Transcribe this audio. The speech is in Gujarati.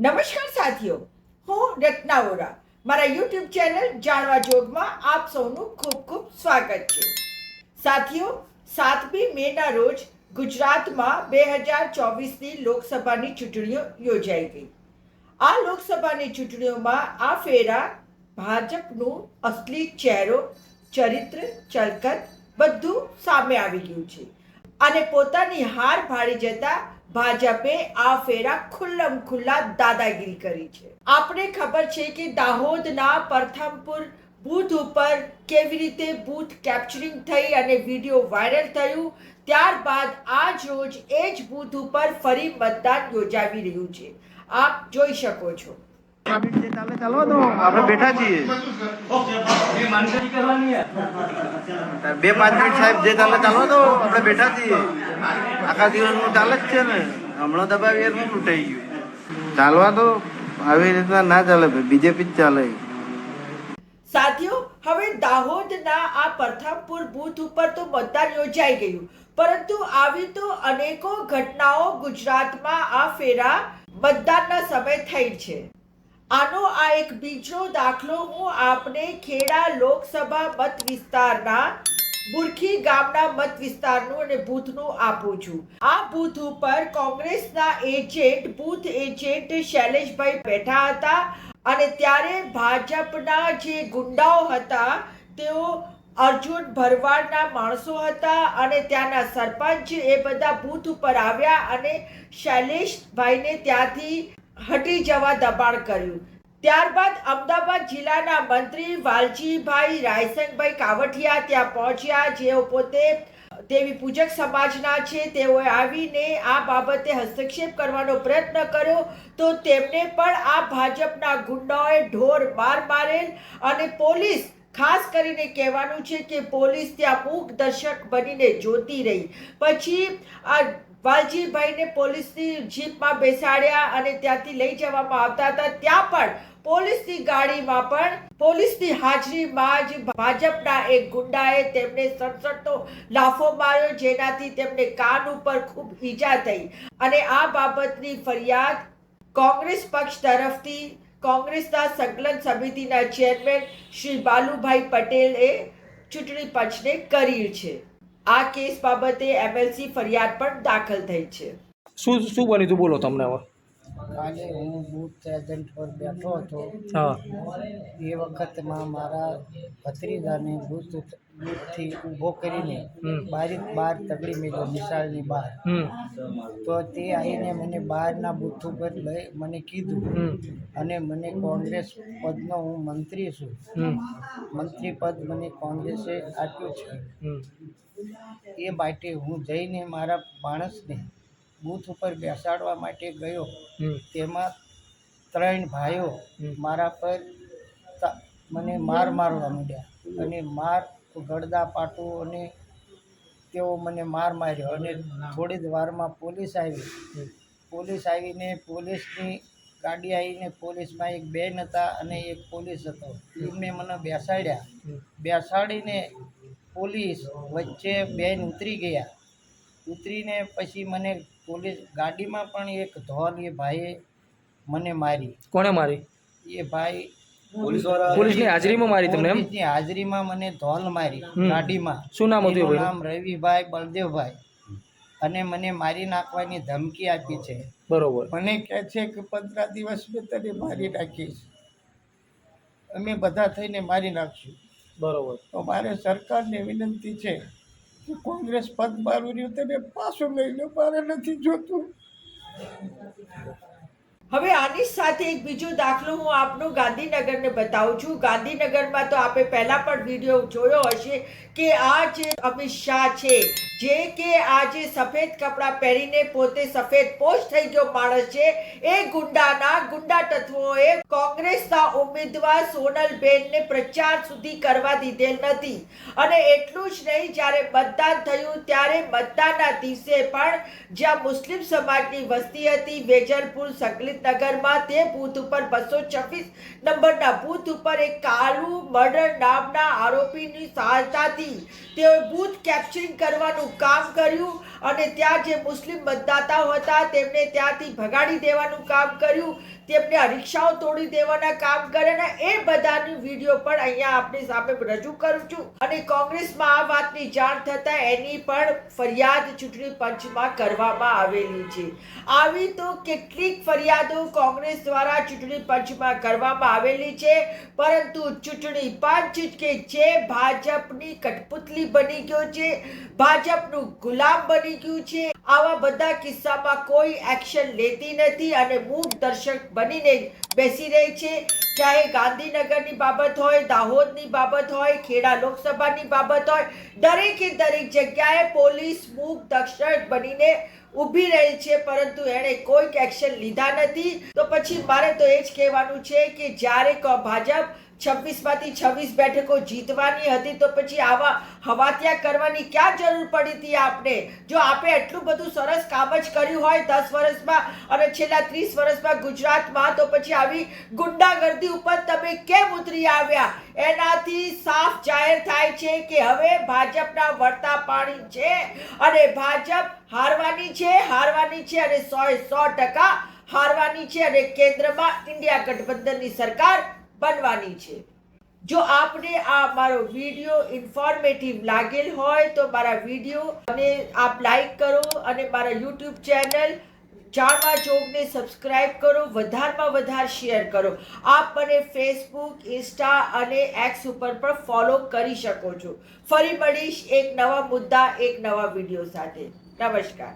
નમસ્કાર સાથીઓ, હું રત્ના વોરા મારા યુટ્યુબ ચેનલ જાણવા જોગમાં આપ સૌનું ખૂબ ખૂબ સ્વાગત છે. સાથીઓ, 7મી મેના રોજ ગુજરાતમાં 2024ની લોકસભાની ચૂંટણીઓ યોજાઈ ગઈ. આ લોકસભાની ચૂંટણીઓમાં આ ફેરા ભાજપનું અસલી ચહેરો, ચરિત્ર, ચલકત બધું સામે આવી ગયું છે અને પોતાની હાર ભાળી જતા ભાજપે આ ફેરા ખુલ્લા દાદાગીરી કરી છે. આપણે ખબર છે કે દાહોદના પ્રથમપુર બૂથ ઉપર કેવી રીતે બૂથ કેપ્ચરિંગ થઈ અને વિડીયો વાયરલ થયું. ત્યારબાદ આજ રોજ એ જ બૂથ ઉપર ફરી મતદાન યોજાવી રહ્યું છે. આપ જોઈ શકો છો. ચાલો તો આપણે બેઠા છીએ 2-5 મિનિટ સાહેબ જે ચાલે ચાલો તો આપણે બેઠા છીએ. આખા દિવસનું ચાલે જ છે ને, હમણાં દબાવી એનું લૂંટાઈ ગયું. ચાલવા તો આવી રીતના ના ચાલે, બીજેપી જ ચાલે. સાથીઓ, હવે દાહોદના આ પ્રથમપુર બૂથ ઉપર તો મતદાન યોજાઈ ગયું, પરંતુ આવી તો અનેકો ઘટનાઓ ગુજરાતમાં આ ફેરા મતદાનના સમય થઈ છે. આનો આ એક બીજો દાખલો હું આપને ખેડા લોકસભા મત વિસ્તારના બુરખી ગામના મત વિસ્તારનું અને બૂથનું આપું છું. આ બૂથ ઉપર કોંગ્રેસના બૂથ એજન્ટ શૈલેષભાઈ બેઠા હતા અને ત્યારે ભાજપના જે ગુંડાઓ હતા તેઓ અર્જુન ભરવાડના માણસો હતા અને ત્યાંના સરપંચ એ બધા બૂથ ઉપર આવ્યા અને શૈલેષભાઈને ત્યાંથી હટી જવા દબાણ કર્યું. ત્યારબાદ અમદાવાદ જિલ્લાના મંત્રી વાલજીભાઈ રાયસંગભાઈ કાવઠિયા ત્યાં પહોંચ્યા, જેઓ પોતે દેવી પૂજક સમાજના છે. તેઓએ આવીને આ બાબતે હસ્તક્ષેપ કરવાનો પ્રયત્ન કર્યો તો તેમને પણ આ ભાજપના ગુંડાઓએ ઢોર માર મારેલ અને પોલીસ, ખાસ કરીને કહેવાનું છે કે પોલીસ ત્યાં મૂક દર્શક બનીને જોતી રહી. પછી આ વાલજીભાઈને પોલીસની જીપમાં બેસાડ્યા અને ત્યાંથી લઈ જવામાં આવતા હતા. ત્યાં પણ પોલીસની ગાડીમાં પણ પોલીસની હાજરીમાં જ ભાજપના એક ગુંડાએ તેમને સડસડતો લાફો માર્યો, જેનાથી તેમને કાન ઉપર ખૂબ ઈજા થઈ અને આ બાબતની ફરિયાદ કોંગ્રેસ પક્ષ તરફથી કોંગ્રેસના સંકલન સમિતિના ચેરમેન શ્રી બાલુભાઈ પટેલે ચૂંટણી પંચને કરી છે. આ કેસ બાબતે એમએલસી ફરિયાદ પણ દાખલ થઈ છે. શું બન્યું તું બોલો તમને હવે. કાલે હું બૂથ એજન્ટ પર બેઠો હતો. હા. એ વખતમાં મારા ભત્રીજાને બૂથથી ઊભો કરીને બહાર તગડી મેળ્યો, નિશાળની બહાર. તો તે આવીને મને બહારના બૂથ ઉપર લઈ મને કીધું અને મને કોંગ્રેસ પદનો હું મંત્રી છું, મંત્રી પદ મને કોંગ્રેસે આપ્યું છે. એ માટે હું જઈને મારા માણસને બૂથ ઉપર બેસાડવા માટે ગયો. તેમાં 3 ભાઈઓ મારા પર મને મારવા માંડ્યા અને ગળદા પાટું અને તેઓ મને માર્યો અને થોડી જ વારમાં પોલીસ આવીને પોલીસની ગાડી આવીને પોલીસમાં એક બેન હતા અને એક પોલીસ હતો. એમને મને બેસાડીને પોલીસ વચ્ચે બેન ઉતરીને પછી મને પોલીસ ગાડીમાં પણ એક ધોલ એ ભાઈએ મને મારી. કોણે મારી? એ ભાઈ પોલીસની હાજરીમાં મારી તમને? પોલીસની હાજરીમાં મને ધોલ મારી ગાડીમાં. શું નામ હતું? એનું નામ રવિભાઈ બળદેવભાઈ. અને મને મારી નાખવાની ધમકી આપી છે. બરોબર. મને કહે છે કે 15 દિવસ મેં તને મારી નાખીશ, અમે બધા થઈને મારી નાખશું. બરોબર. તો મારે સરકારને વિનંતી છે કે કોંગ્રેસ પદ મારું રહ્યું તમે પાછું લઈ લો, મારે નથી જોતું. હવે આની સાથે એક બીજો દાખલો હું આપનો ગાંધીનગરને બતાવું છું. ગાંધીનગરમાં તો આપણે પહેલા પણ વિડીયો જોયો હશે કે આ જે અમિત શાહ છે, જે કે આ જે સફેદ કપડાં પહેરીને પોતે સફેદ પોશ થઈ ગયો માણસ છે, એ ગુંડા તત્વોએ કોંગ્રેસના ઉમેદવાર સોનલબેનને પ્રચાર સુધી કરવા દીધેલ નથી. અને એટલું જ નહીં, જ્યારે મતદાન થયું ત્યારે મતદાનના દિવસે પણ જ્યાં મુસ્લિમ સમાજની વસ્તી હતી વેજલપુર સંકલિતનગરમાં, તે બૂથ ઉપર 226 નંબરના બૂથ ઉપર એક કાલુ મર્ડર નામના આરોપીની સહાયતાથી તેઓ બૂથ કેપ્ચરિંગ કરવાનું કામ કર્યું અને ત્યાં જે મુસ્લિમ મતદાતાઓ હતા તેમને ત્યાંથી ભગાડી દેવાનું કામ કર્યું, તેમને રિક્ષાઓ તોડી દેવાના કામ કર્યા, એ બધાની વિડીયો પણ અહીંયા આપણી સામે રજૂ કરું છું. અને કોંગ્રેસમાં આ વાતની જાણ થતા એની પણ ફરિયાદ ચૂંટણી પંચમાં કરવામાં આવેલી છે. આવી તો કેટલીક ફરિયાદો કોંગ્રેસ દ્વારા ચૂંટણી પંચમાં કરવામાં આવેલી છે, પરંતુ ચૂંટણી પંચ કે જે ભાજપની કઠપુતલી બની ગયો છે, ભાજપનું ગુલામ બની ગયું છે, આવા બધા કિસ્સામાં કોઈ એક્શન લેતી નથી અને મૂક દર્શક બનીને બેસી રહી છે. ચાહે ગાંધીનગરની બાબત હોય, દાહોદની બાબત હોય, ખેડા લોકસભાની બાબત હોય, દરેકે દરેક જગ્યાએ પોલીસ મૂક દર્શક બનીને ઊભી રહી છે, પરંતુ એણે કોઈ એક્શન લીધા નથી. તો પછી મારે તો એ જ કહેવાનું છે કે જ્યારે ભાજપ 26માંથી 26 બેઠકો જીતવાની હતી તો પછી આવા હવાતિયા કરવાની ક્યાં જરૂર પડી હતી આપને? જો આપણે એટલું બધું સરસ કામ જ કર્યું હોય 10 વર્ષમાં અને છેલ્લા 30 વર્ષમાં ગુજરાતમાં, તો પછી આવી ગુંડાગર્દી ઉપર તમે કેમ ઉતરી આવ્યા? એનાથી સાફ જાહેર થાય છે કે હવે ભાજપના વળતા પાણી છે અને ભાજપ હારવાની છે અને 100% હારવાની છે અને કેન્દ્રમાં ઇન્ડિયા ગઠબંધનની સરકાર બનવાની છે. જો આપને આ મારો વિડીયો ઇન્ફોર્મેટિવ લાગેલ હોય તો મારા વિડીયો અને આપ લાઈક કરો અને મારા યુટ્યુબ ચેનલ જાણવા જોગને સબસ્ક્રાઇબ કરો, વધારમાં વધારે શેર કરો. આપ મને ફેસબુક, ઇન્સ્ટા અને એક્સ ઉપર પણ ફોલો કરી શકો છો. ફરી મળીશ એક નવા મુદ્દા, એક નવા વિડીયો સાથે. નમસ્કાર.